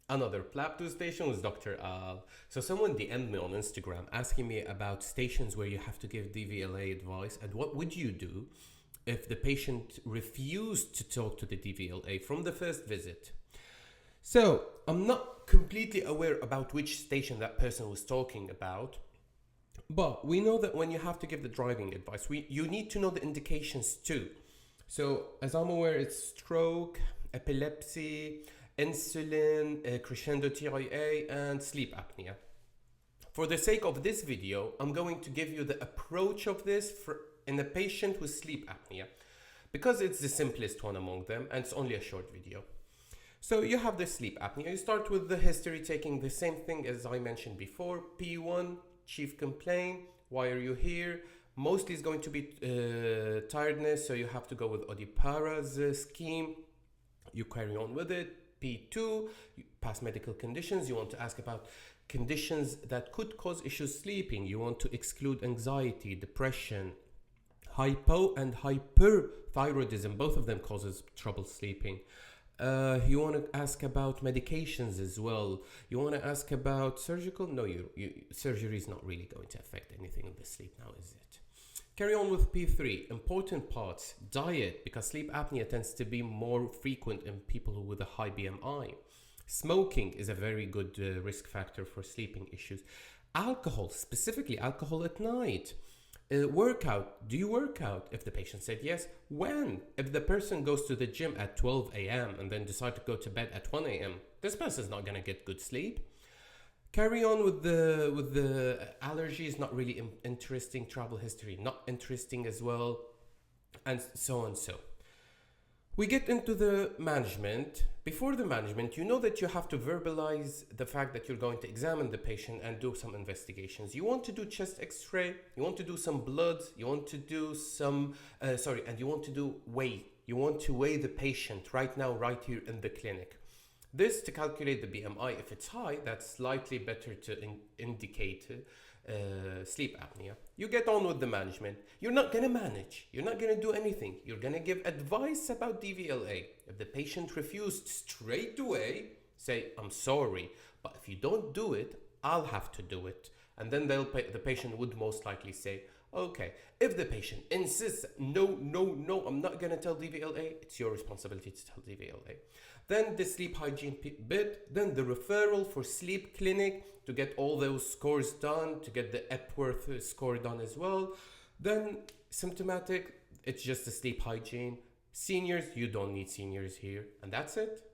Another Plap2 station was Dr. Al. So someone DM'd me on Instagram asking me about stations where you have to give DVLA advice and what would you do if the patient refused to talk to the DVLA from the first visit. So I'm not completely aware about which station that person was talking about, but we know that when you have to give the driving advice, you need to know the indications too. So as I'm aware, it's stroke, epilepsy, insulin, crescendo TIA, and sleep apnea. For the sake of this video, I'm going to give you the approach of this in a patient with sleep apnea, because it's the simplest one among them and it's only a short video. So you have the sleep apnea. You start with the history, taking the same thing as I mentioned before. P1, chief complaint, why are you here? Mostly it's going to be tiredness, so you have to go with Odipara's scheme. You carry on with it. P2, past medical conditions. You want to ask about conditions that could cause issues sleeping. You want to exclude anxiety, depression, hypo and hyperthyroidism. Both of them causes trouble sleeping. You want to ask about medications as well. You want to ask about surgical. No, surgery is not really going to affect anything in the sleep now, is it? Carry on with P3. Important parts. Diet, because sleep apnea tends to be more frequent in people with a high BMI. Smoking is a very good risk factor for sleeping issues. Alcohol, specifically alcohol at night. Workout. Do you work out? If the patient said yes, when? If the person goes to the gym at 12 a.m. and then decide to go to bed at 1 a.m., this person's not gonna get good sleep. Carry on with the allergies. Not really interesting. Travel history, not interesting as well, and so on. So we get into the management. Before the management, you know that you have to verbalize the fact that you're going to examine the patient and do some investigations. You want to do chest x-ray, you want to do some blood, you want to do some, and you want to do weigh. You want to weigh the patient right now, right here in the clinic. This to calculate the BMI. If it's high, that's slightly better to indicate sleep apnea. You get on with the management. You're not going to manage. You're not going to do anything. You're going to give advice about DVLA. If the patient refused straight away, say, I'm sorry, but if you don't do it, I'll have to do it. And then the patient would most likely say, okay. If the patient insists, no, I'm not going to tell DVLA, it's your responsibility to tell DVLA. Then the sleep hygiene bit, then the referral for sleep clinic to get all those scores done, to get the Epworth score done as well. Then symptomatic, it's just the sleep hygiene. Seniors, you don't need seniors here. And that's it.